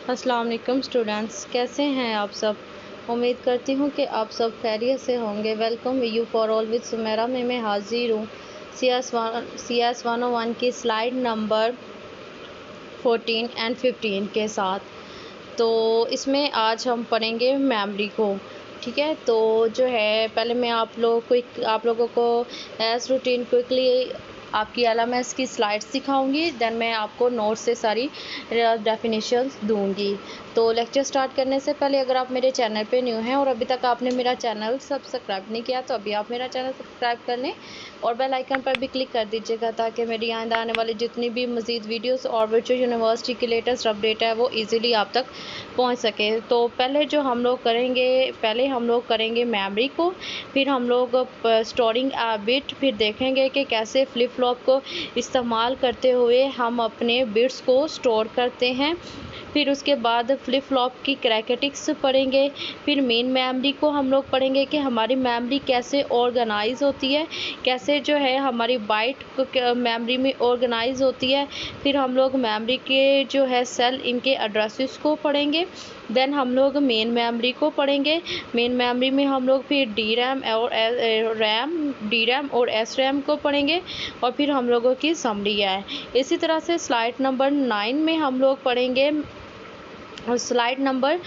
अस्सलाम वालेकुम स्टूडेंट्स, कैसे हैं आप सब। उम्मीद करती हूँ कि आप सब खैरियत से होंगे। Welcome you for all with Sumera में मैं हाजिर हूँ CS 101 की स्लाइड नंबर 14 एंड 15 के साथ। तो इसमें आज हम पढ़ेंगे मेमोरी को। ठीक है, तो जो है पहले मैं आप लोगों को एज रूटीन क्विकली आपकी LMS की स्लाइड्स दिखाऊंगी, देन मैं आपको नोट से सारी डेफिनेशंस दूंगी। तो लेक्चर स्टार्ट करने से पहले अगर आप मेरे चैनल पे न्यू हैं और अभी तक आपने मेरा चैनल सब्सक्राइब नहीं किया तो अभी आप मेरा चैनल सब्सक्राइब कर लें और बेल आइकन पर भी क्लिक कर दीजिएगा ताकि मेरी आइंदा आने वाली जितनी भी मज़ीद वीडियोस और वर्चुअल यूनिवर्सिटी की लेटेस्ट अपडेट है वो इजीली आप तक पहुंच सके। तो पहले हम लोग करेंगे मेमोरी को, फिर हम लोग स्टोरिंग अ बिट, फिर देखेंगे कि कैसे फ्लिप फ्लॉप को इस्तेमाल करते हुए हम अपने बिट्स को स्टोर करते हैं। फिर उसके बाद फ्लिप फ्लॉप की करैक्टरिस्टिक्स पढ़ेंगे। फिर मेन मेमोरी को हम लोग पढ़ेंगे कि हमारी मेमोरी कैसे ऑर्गेनाइज होती है, कैसे जो है हमारी बाइट मेमोरी में ऑर्गेनाइज होती है। फिर हम लोग मेमोरी के जो है सेल, इनके एड्रेसेस को पढ़ेंगे। देन हम लोग मेन मेमोरी को पढ़ेंगे। मेन मेमोरी में हम लोग फिर डी रैम और एस रैम को पढ़ेंगे और फिर हम लोगों की समरी है। इसी तरह से स्लाइड नंबर 9 में हम लोग पढ़ेंगे और स्लाइड नंबर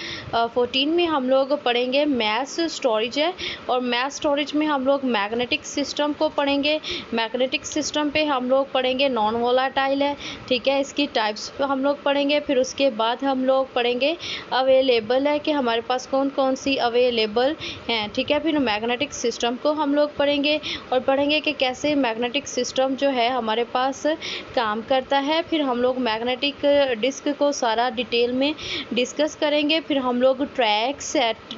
14 में हम लोग पढ़ेंगे मैथ स्टोरेज है, और मैथ स्टोरेज में हम लोग मैग्नेटिक सिस्टम को पढ़ेंगे। मैग्नेटिक सिस्टम पे हम लोग पढ़ेंगे नॉन वोलाटाइल है, ठीक है, इसकी टाइप्स पे हम लोग पढ़ेंगे। फिर उसके बाद हम लोग पढ़ेंगे अवेलेबल है कि हमारे पास कौन कौन सी अवेलेबल हैं, ठीक है। फिर मैग्नेटिक सिस्टम को हम लोग पढ़ेंगे और पढ़ेंगे कि कैसे मैग्नेटिक सिस्टम जो है हमारे पास काम करता है। फिर हम लोग मैग्नेटिक डिस्क को सारा डिटेल में डिस्कस करेंगे। फिर हम लोग ट्रैक्स,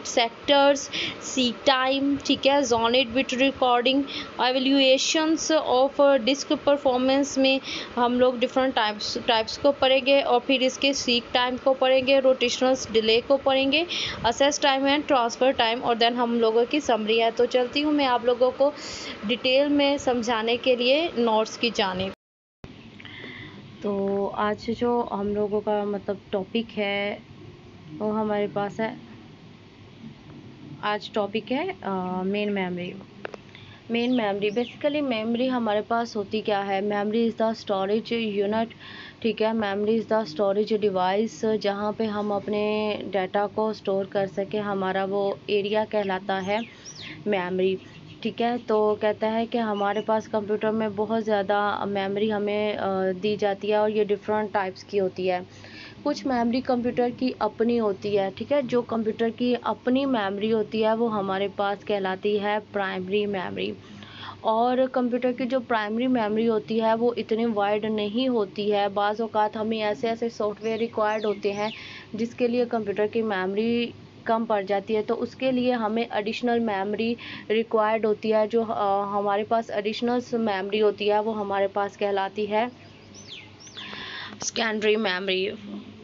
सेक्टर्स, सीक टाइम, ठीक है, zoned bit recording, evaluations of disk performance में हम लोग डिफरेंट टाइप्स को पढ़ेंगे और फिर इसके सीक टाइम को पढ़ेंगे, रोटेशनल डिले को पढ़ेंगे, assess time and transfer time, और देन हम लोगों की समरी है। तो चलती हूँ मैं आप लोगों को डिटेल में समझाने के लिए नोट्स की जानिब। तो आज जो हम लोगों का मतलब टॉपिक है वो हमारे पास है, आज टॉपिक है main memory. Main memory basically memory हमारे पास होती क्या है। Memory is the storage unit, ठीक है। Memory is the storage device जहाँ पे हम अपने डाटा को स्टोर कर सके, हमारा वो एरिया कहलाता है मेमोरी, ठीक है। तो कहता है कि हमारे पास कंप्यूटर में बहुत ज़्यादा मेमोरी हमें दी जाती है और ये डिफरेंट टाइप्स की होती है। कुछ मेमोरी कंप्यूटर की अपनी होती है, ठीक है। जो कंप्यूटर की अपनी मेमोरी होती है वो हमारे पास कहलाती है प्राइमरी मेमोरी। और कंप्यूटर की जो प्राइमरी मेमोरी होती है वो इतनी वाइड नहीं होती है। बाज़ औक़ात हमें ऐसे सॉफ्टवेयर रिक्वायर्ड होते हैं जिसके लिए कंप्यूटर की मेमोरी कम पड़ जाती है, तो उसके लिए हमें एडिशनल मेमोरी रिक्वायर्ड होती है। जो हमारे पास एडिशनल मेमोरी होती है वो हमारे पास कहलाती है सेकेंडरी मेमोरी,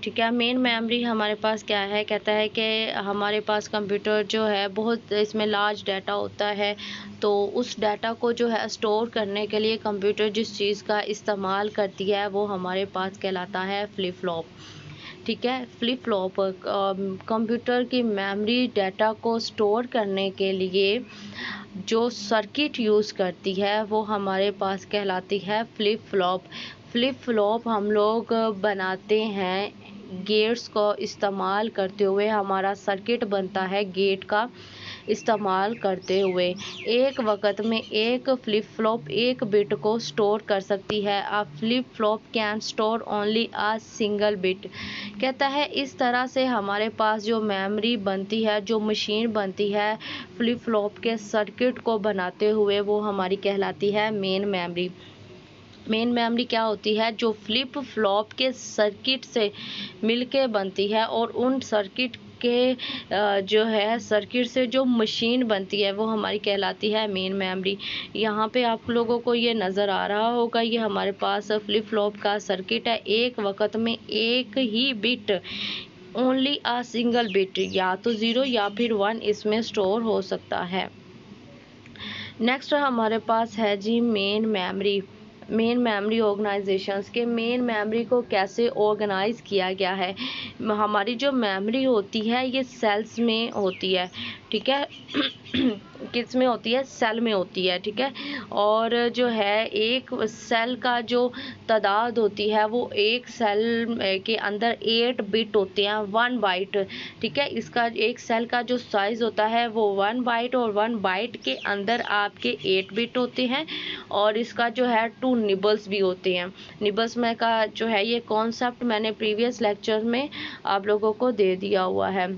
ठीक है। मेन मेमोरी हमारे पास क्या है, कहता है कि हमारे पास कंप्यूटर जो है बहुत इसमें लार्ज डाटा होता है, तो उस डाटा को जो है स्टोर करने के लिए कंप्यूटर जिस चीज़ का इस्तेमाल करती है वो हमारे पास कहलाता है फ्लिप फ्लॉप, ठीक है। फ्लिप फ्लॉप कंप्यूटर की मेमोरी डाटा को स्टोर करने के लिए जो सर्किट यूज़ करती है वो हमारे पास कहलाती है फ्लिप फ्लॉप। फ्लिप फ्लॉप हम लोग बनाते हैं गेट्स को इस्तेमाल करते हुए, हमारा सर्किट बनता है गेट का इस्तेमाल करते हुए। एक वक्त में एक फ्लिप फ्लॉप एक बिट को स्टोर कर सकती है। अ flip flop can store only a single bit, कहता है इस तरह से हमारे पास जो मेमोरी बनती है, जो मशीन बनती है फ्लिप फ्लॉप के सर्किट को बनाते हुए, वो हमारी कहलाती है मेन मेमोरी। मेन मेमोरी क्या होती है, जो फ्लिप फ्लॉप के सर्किट से मिलके बनती है और उन सर्किट के जो है सर्किट से जो मशीन बनती है वो हमारी कहलाती है मेन मेमोरी। यहाँ पे आप लोगों को ये नज़र आ रहा होगा, ये हमारे पास फ्लिप फ्लॉप का सर्किट है। एक वक्त में एक ही bit, only a single bit, या तो 0 या फिर 1 इसमें स्टोर हो सकता है। नेक्स्ट हमारे पास है जी main memory. Main memory organisations के मेन मेमोरी को कैसे ऑर्गेनाइज किया गया है। हमारी जो मेमोरी होती है ये सेल्स में होती है, ठीक है। किस में होती है? सेल में होती है, ठीक है। और जो है एक सेल का जो तादाद होती है वो एक सेल के अंदर 8 बिट होते हैं, 1 बाइट, ठीक है। इसका एक सेल का जो साइज होता है वो 1 बाइट, और 1 बाइट के अंदर आपके 8 बिट होते हैं। और इसका जो है 2 निबल्स भी होते हैं। निबल्स में का जो है ये कॉन्सेप्ट मैंने प्रीवियस लेक्चर में आप लोगों को दे दिया हुआ है।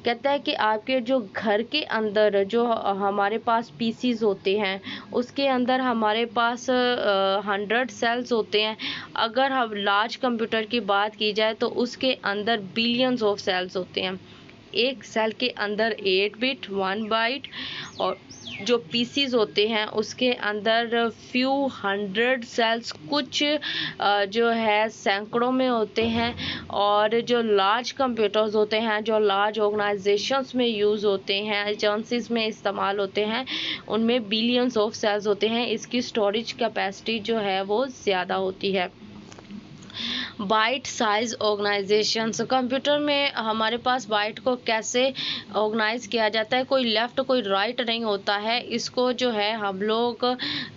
कहता है कि आपके जो घर के अंदर जो हमारे पास पीसीज होते हैं उसके अंदर हमारे पास 100 सेल्स होते हैं। अगर हम लार्ज कंप्यूटर की बात की जाए तो उसके अंदर बिलियंस ऑफ सेल्स होते हैं। एक सेल के अंदर 8 बिट, 1 बाइट, और जो पीसीज होते हैं उसके अंदर फ्यू 100 सेल्स, कुछ जो है सैकड़ों में होते हैं। और जो लार्ज कंप्यूटर्स होते हैं, जो लार्ज ऑर्गेनाइजेशंस में यूज़ होते हैं, एजेंसीज में इस्तेमाल होते हैं, उनमें बिलियंस ऑफ सेल्स होते हैं। इसकी स्टोरेज कैपेसिटी जो है वो ज़्यादा होती है। बाइट साइज ऑर्गेनाइजेशंस, कंप्यूटर में हमारे पास बाइट को कैसे ऑर्गेनाइज किया जाता है, कोई लेफ़्ट कोई राइट नहीं होता है। इसको जो है हम लोग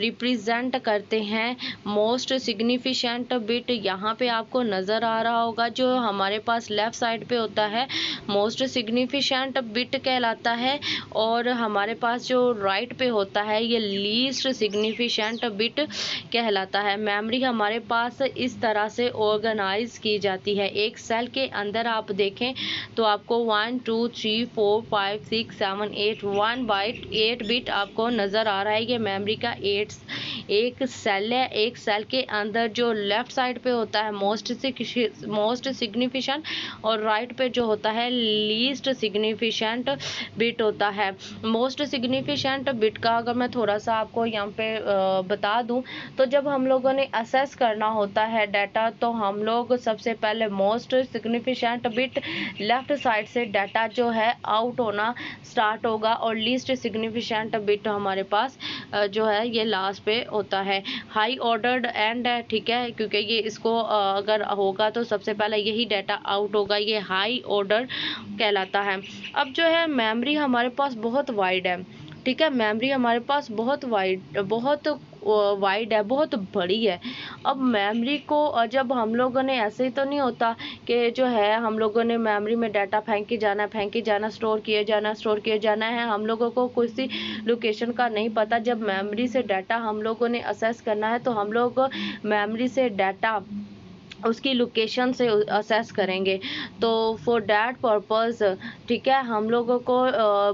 रिप्रेजेंट करते हैं मोस्ट सिग्निफिकेंट बिट। यहाँ पे आपको नज़र आ रहा होगा जो हमारे पास लेफ़्ट साइड पे होता है मोस्ट सिग्निफिकेंट बिट कहलाता है, और हमारे पास जो राइट पे होता है ये लीस्ट सिग्निफिकेंट बिट कहलाता है। मेमोरी हमारे पास इस तरह से ऑर्गेनाइज की जाती है। एक सेल के अंदर आप देखें तो आपको 1 2 3 4 5 6 7 8 1 बाइट 8 बिट आपको नज़र आ रहा है। ये मेमोरी का एक सेल है। एक सेल के अंदर जो लेफ्ट साइड पे होता है मोस्ट सिग्निफिकेंट, और राइट पे जो होता है लीस्ट सिग्निफिकेंट बिट होता है। मोस्ट सिग्निफिकेंट बिट का अगर मैं थोड़ा सा आपको यहाँ पे बता दूं तो जब हम लोगों ने असेस करना होता है डाटा तो हम लोग सबसे पहले most significant bit left side से डाटा जो है आउट होना स्टार्ट होगा, और लीस्ट सिग्निफिकेंट बिट हमारे पास जो है ये लास्ट पे होता है। हाई ऑर्डर्ड एंड है, ठीक है, क्योंकि ये इसको अगर होगा तो सबसे पहले यही डाटा आउट होगा, ये हाई ऑर्डर कहलाता है। अब जो है मेमोरी हमारे पास बहुत वाइड है, ठीक है। मेमोरी हमारे पास बहुत वाइड है, बहुत बड़ी है। अब मेमोरी को जब हम लोगों ने ऐसे ही तो नहीं होता कि जो है हम लोगों ने मेमोरी में डाटा फेंक के जाना स्टोर किए जाना है। हम लोगों को किसी लोकेशन का नहीं पता। जब मेमोरी से डाटा हम लोगों ने असेस करना है तो हम लोग मेमोरी से डाटा उसकी लोकेशन से असेस करेंगे। तो फॉर डैट पर्पस, ठीक है, हम लोगों को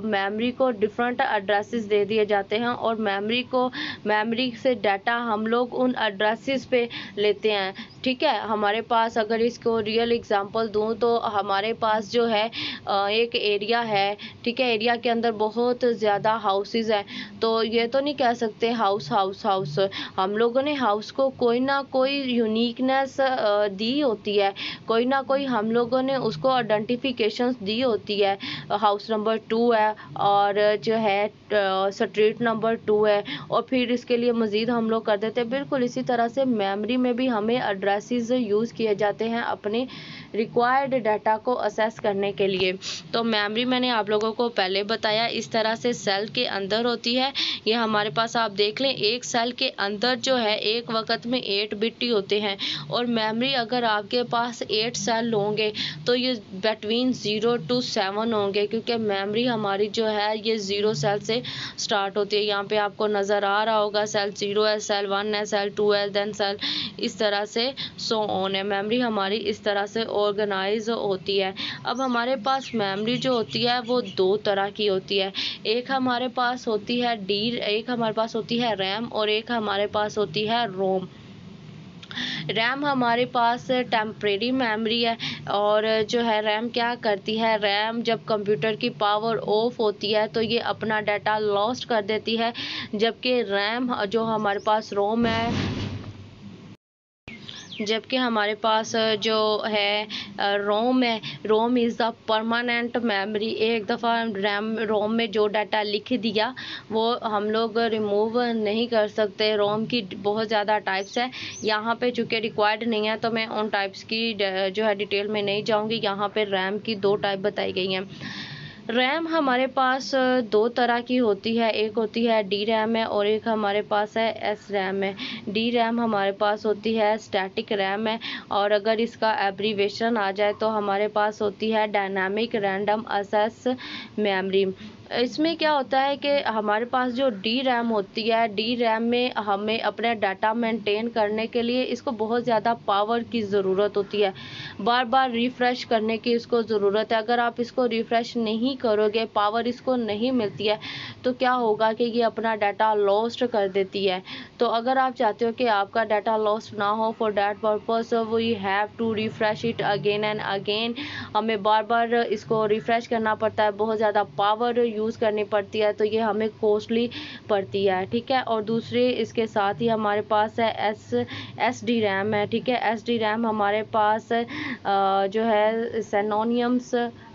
मेमोरी को डिफरेंट एड्रेसेस दे दिए जाते हैं, और मेमोरी से डाटा हम लोग उन एड्रेसेस पे लेते हैं, ठीक है। हमारे पास अगर इसको रियल एग्जांपल दूं तो हमारे पास जो है एक एरिया है, ठीक है। एरिया के अंदर बहुत ज़्यादा हाउसेस हैं, तो ये तो नहीं कह सकते हाउस हम लोगों ने हाउस को कोई ना कोई यूनिकनेस दी होती है, कोई ना कोई हम लोगों ने उसको आइडेंटिफिकेशंस दी होती है। हाउस नंबर 2 है, और जो है स्ट्रीट नंबर 2 है, और फिर इसके लिए मज़ीद हम लोग कर देते हैं। बिल्कुल इसी तरह से मेमोरी में भी हमें एड्रेसेस यूज़ किए जाते हैं अपने रिक्वायर्ड डाटा को असेस करने के लिए। तो मेमोरी मैंने आप लोगों को पहले बताया इस तरह से सेल के अंदर होती है। ये हमारे पास आप देख लें एक सेल के अंदर जो है एक वक्त में 8 बिट ही होते हैं, और मेमोरी अगर आपके पास 8 सेल होंगे तो ये बिटवीन 0 to 7 होंगे, क्योंकि मेमोरी हमारी जो है ये 0 सेल से स्टार्ट होती है। यहाँ पे आपको नज़र आ रहा होगा सेल 0 है, सेल 1 है, सेल 2 है, देन सेल इस तरह से सो ऑन है। मेमोरी हमारी इस तरह से ऑर्गेनाइज होती है। अब हमारे पास मेमोरी जो होती है वो 2 तरह की होती है। एक हमारे पास होती है एक हमारे पास होती है रैम, और एक हमारे पास होती है रोम। रैम हमारे पास टेम्परेरी मेमोरी है, और जो है रैम क्या करती है, रैम जब कंप्यूटर की पावर ऑफ होती है तो ये अपना डाटा लॉस्ट कर देती है, जबकि रैम जो हमारे पास रोम है जबकि हमारे पास जो है रोम है, ROM is the permanent memory. एक दफ़ा रोम में जो डाटा लिख दिया वो हम लोग रिमूव नहीं कर सकते। रोम की बहुत ज़्यादा टाइप्स है, यहाँ पे चूँकि रिक्वायर्ड नहीं है तो मैं उन टाइप्स की जो है डिटेल में नहीं जाऊँगी। यहाँ पे रैम की 2 टाइप बताई गई हैं। रैम हमारे पास 2 तरह की होती है, एक होती है डी रैम है और एक हमारे पास है एस रैम है। डी रैम हमारे पास होती है स्टैटिक रैम है, और अगर इसका एब्रीवेशन आ जाए तो हमारे पास होती है डायनामिक रैंडम एक्सेस मेमोरी। इसमें क्या होता है कि हमारे पास जो डी रैम होती है, डी रैम में हमें अपना डाटा मेंटेन करने के लिए इसको बहुत ज़्यादा पावर की ज़रूरत होती है, बार बार रिफ़्रेश करने की इसको ज़रूरत है। अगर आप इसको रिफ़्रेश नहीं करोगे, पावर इसको नहीं मिलती है, तो क्या होगा कि ये अपना डाटा लॉस्ट कर देती है। तो अगर आप चाहते हो कि आपका डाटा लॉस्ट ना हो, for that purpose we have to refresh it again and again. हमें बार बार इसको रिफ़्रेश करना पड़ता है, बहुत ज़्यादा पावर यूज़ करनी पड़ती है, तो ये हमें कॉस्टली पड़ती है, ठीक है। और दूसरी इसके साथ ही हमारे पास है एस डी रैम है, ठीक है। एस डी रैम हमारे पास जो है synonyms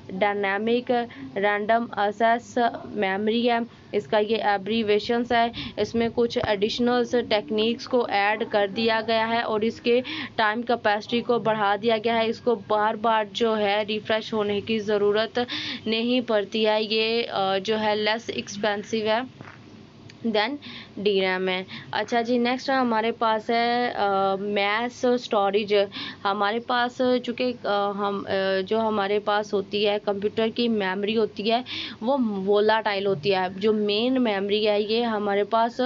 dynamic random access memory है, इसका ये एब्रीवेशंस है। इसमें कुछ एडिशनल्स टेक्निक्स को ऐड कर दिया गया है और इसके टाइम कैपेसिटी को बढ़ा दिया गया है। इसको बार बार जो है रिफ़्रेश होने की ज़रूरत नहीं पड़ती है। ये जो है लेस एक्सपेंसिव है देन डी रैम है। अच्छा जी, नेक्स्ट हमारे पास है मैस स्टोरेज। हमारे पास चूँकि जो हमारे पास होती है कंप्यूटर की मेमोरी होती है वो वोलाटाइल होती है। जो मेन मेमोरी है ये हमारे पास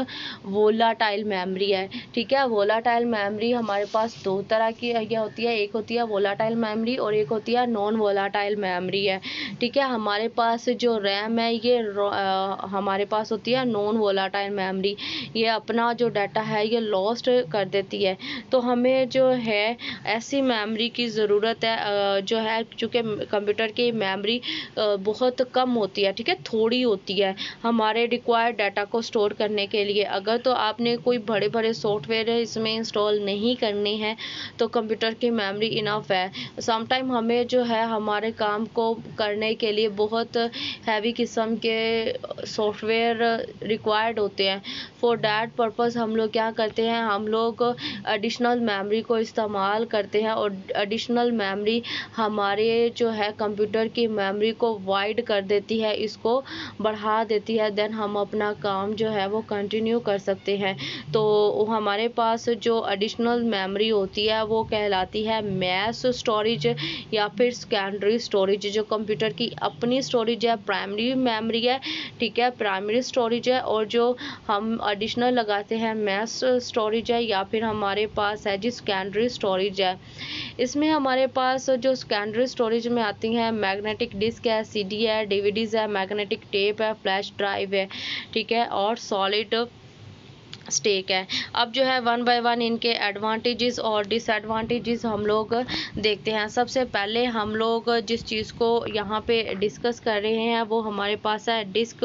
वोलाटाइल मेमोरी है, ठीक है। वोलाटाइल मेमोरी हमारे पास 2 तरह की ये होती है, एक होती है वोलाटाइल मेमोरी और एक होती है नॉन वोलाटाइल मेमोरी है, ठीक है। हमारे पास जो रैम है ये हमारे पास होती है नॉन वोलाटाइल मेमोरी। ये अपना जो डाटा है ये लॉस्ट कर देती है, तो हमें जो है ऐसी मेमोरी की ज़रूरत है जो है, चूँकि कंप्यूटर की मेमोरी बहुत कम होती है, ठीक है, थोड़ी होती है हमारे रिक्वायर्ड डाटा को स्टोर करने के लिए। अगर तो आपने कोई बड़े बड़े सॉफ्टवेयर इसमें इंस्टॉल नहीं करने हैं तो कंप्यूटर की मेमोरी इनफ है। समटाइम हमें जो है हमारे काम को करने के लिए बहुत हैवी किस्म के सॉफ्टवेयर रिक्वायर्ड होते हैं। फॉर डैट पर्पस हम लोग क्या करते हैं, हम लोग एडिशनल मेमोरी को इस्तेमाल करते हैं और एडिशनल मेमोरी हमारे जो है कंप्यूटर की मेमोरी को वाइड कर देती है, इसको बढ़ा देती है। देन हम अपना काम जो है वो कंटिन्यू कर सकते हैं। तो हमारे पास जो एडिशनल मेमोरी होती है वो कहलाती है मैस स्टोरेज या फिर सेकेंडरी स्टोरेज। जो कंप्यूटर की अपनी स्टोरेज है प्राइमरी मेमोरी है, ठीक है, प्राइमरी स्टोरेज है, और जो हम एडिशनल लगाते हैं मैस स्टोरेज है या फिर हमारे पास है जी सेकेंडरी स्टोरेज है। इसमें हमारे पास जो सेकेंडरी स्टोरेज में आती हैं मैग्नेटिक डिस्क है, सीडी है, डीवीडीज है, मैग्नेटिक टेप है, फ्लैश ड्राइव है, ठीक है, और सॉलिड स्टेक है। अब जो है वन बाय वन इनके एडवांटेजेस और डिसएडवांटेजेस हम लोग देखते हैं। सबसे पहले हम लोग जिस चीज़ को यहाँ पे डिस्कस कर रहे हैं वो हमारे पास है डिस्क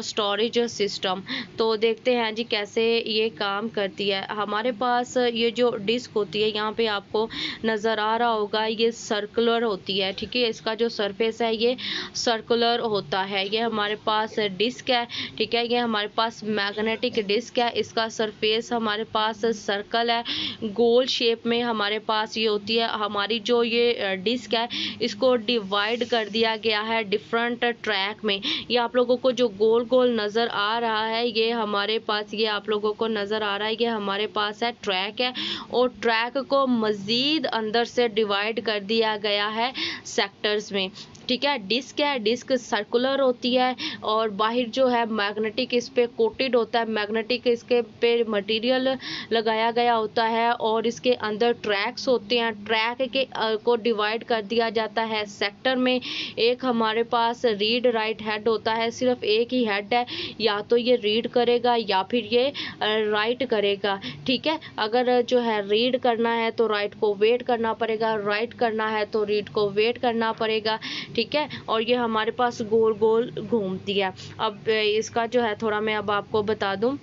स्टोरेज सिस्टम। तो देखते हैं जी कैसे ये काम करती है। हमारे पास ये जो डिस्क होती है यहाँ पे आपको नज़र आ रहा होगा, ये सर्कुलर होती है, ठीक है। इसका जो सरफेस है ये सर्कुलर होता है। ये हमारे पास डिस्क है, ठीक है, ये हमारे पास मैग्नेटिक डिस्क है। इसका सरफेस हमारे पास सर्कल है, गोल शेप में हमारे पास ये होती है। हमारी जो ये डिस्क है इसको डिवाइड कर दिया गया है डिफरेंट ट्रैक में। ये आप लोगों को जो गोल गोल नज़र आ रहा है ये हमारे पास, ये आप लोगों को नज़र आ रहा है ये हमारे पास है ट्रैक है, और ट्रैक को मज़ीद अंदर से डिवाइड कर दिया गया है सेक्टर्स में, ठीक है। डिस्क है, डिस्क सर्कुलर होती है और बाहर जो है मैग्नेटिक इस पे कोटेड होता है, मैग्नेटिक इसके पे मटेरियल लगाया गया होता है, और इसके अंदर ट्रैक्स होते हैं। ट्रैक के को डिवाइड कर दिया जाता है सेक्टर में। एक हमारे पास रीड राइट हेड होता है, सिर्फ एक ही हेड है, या तो ये रीड करेगा या फिर ये राइट करेगा, ठीक है। अगर जो है रीड करना है तो राइट को वेट करना पड़ेगा, राइट करना है तो रीड को वेट करना पड़ेगा, ठीक है। और ये हमारे पास गोल गोल घूमती है। अब इसका जो है थोड़ा मैं अब आपको बता दूं,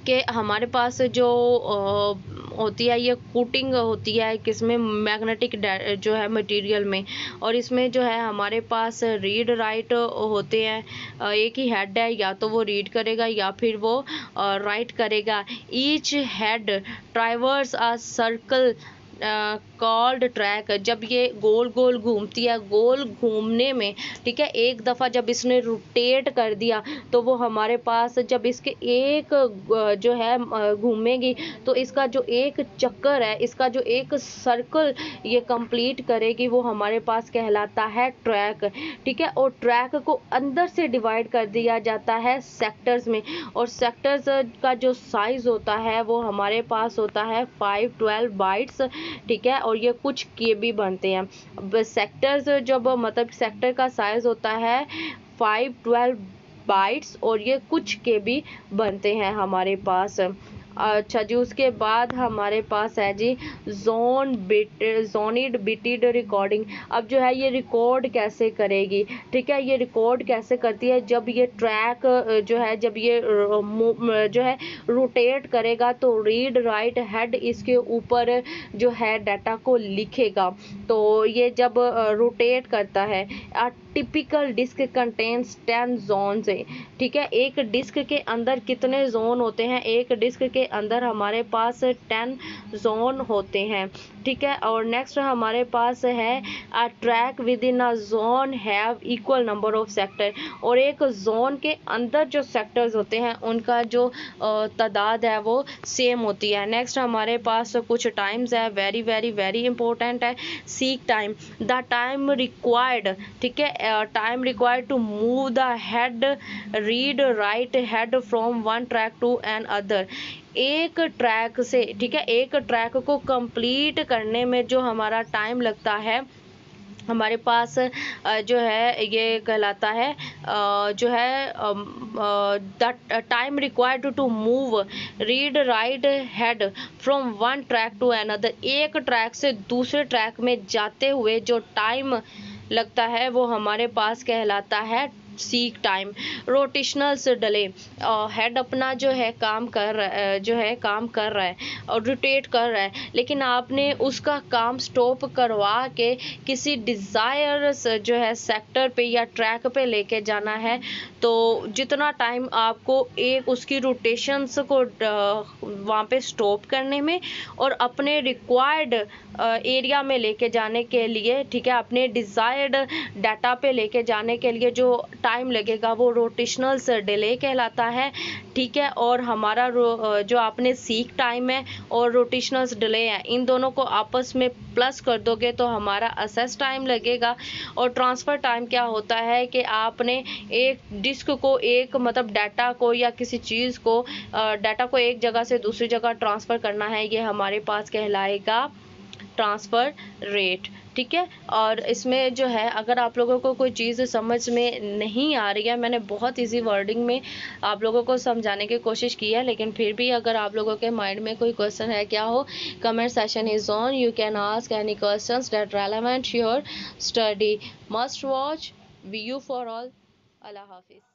कि हमारे पास जो होती है ये कोटिंग होती है किसमें, मैग्नेटिक जो है मटेरियल में, और इसमें जो है हमारे पास रीड राइट होते हैं। एक ही हेड है, या तो वो रीड करेगा या फिर वो राइट करेगा। Each head traverse a circle called track. जब ये गोल गोल घूमती है, गोल घूमने में, ठीक है, एक दफ़ा जब इसने रोटेट कर दिया तो वो हमारे पास, जब इसके एक जो है घूमेगी तो इसका जो एक चक्कर है, इसका जो एक सर्कल ये कंप्लीट करेगी, वो हमारे पास कहलाता है ट्रैक। ठीक है, और ट्रैक को अंदर से डिवाइड कर दिया जाता है सेक्टर्स में, और सेक्टर्स का जो साइज होता है वो हमारे पास होता है 512 बाइट्स। ठीक है, और ये कुछ केबी बनते हैं। सेक्टर्स जब मतलब सेक्टर का साइज होता है 512 बाइट्स और ये कुछ केबी बनते हैं हमारे पास। अच्छा जी, उसके बाद हमारे पास है जी जोनिड बिटेड रिकॉर्डिंग। अब जो है ये रिकॉर्ड कैसे करेगी, ठीक है, ये रिकॉर्ड कैसे करती है, जब ये ट्रैक जो है, जब ये जो है रोटेट करेगा तो रीड राइट हेड इसके ऊपर जो है डाटा को लिखेगा। तो ये जब रोटेट करता है, टिपिकल डिस्क कंटेन्स 10 जोन्स है। ठीक है, एक डिस्क के अंदर कितने जोन होते हैं, एक डिस्क के अंदर हमारे पास 10 जोन होते हैं। ठीक है, और नेक्स्ट हमारे पास है a track with in a zone have equal number of sector. और एक जोन के अंदर जो सेक्टर्स होते हैं उनका जो तादाद है वो सेम होती है। नेक्स्ट हमारे पास कुछ टाइम्स है, वेरी वेरी वेरी इंपॉर्टेंट है। Seek time, the time required, ठीक है, time required to move the head read write head from one track to another. एक ट्रैक से, ठीक है, एक ट्रैक को कंप्लीट करने में जो हमारा टाइम लगता है हमारे पास जो है ये कहलाता है जो है the time required to move read write head from one track to another. एक ट्रैक से दूसरे ट्रैक में जाते हुए जो टाइम लगता है वो हमारे पास कहलाता है सीक टाइम। रोटेशनल्स डिले, हेड अपना जो है काम कर रहा है और रोटेट कर रहा है, लेकिन आपने उसका काम स्टॉप करवा के किसी डिज़ायर जो है सेक्टर पे या ट्रैक पे लेके जाना है, तो जितना टाइम आपको एक उसकी रोटेशंस को वहाँ पे स्टॉप करने में और अपने रिक्वायर्ड एरिया में लेके जाने के लिए, ठीक है, अपने डिज़ायर्ड डाटा पे लेके जाने के लिए जो टाइम लगेगा वो रोटेशनल डिले कहलाता है। ठीक है, और हमारा जो आपने सीक टाइम है और रोटेशनल डिले है, इन दोनों को आपस में प्लस कर दोगे तो हमारा असेस टाइम लगेगा। और ट्रांसफ़र टाइम क्या होता है कि आपने एक डिस्क को, एक मतलब डाटा को या किसी चीज़ को, डाटा को एक जगह से दूसरी जगह ट्रांसफ़र करना है, ये हमारे पास कहलाएगा ट्रांसफ़र रेट। ठीक है, और इसमें जो है अगर आप लोगों को कोई चीज़ समझ में नहीं आ रही है, मैंने बहुत इजी वर्डिंग में आप लोगों को समझाने की कोशिश की है, लेकिन फिर भी अगर आप लोगों के माइंड में कोई क्वेश्चन है, क्या हो, comment session is on, you can ask any questions that relevant your study. Must watch, we you for all. अल्लाह हाफिज़।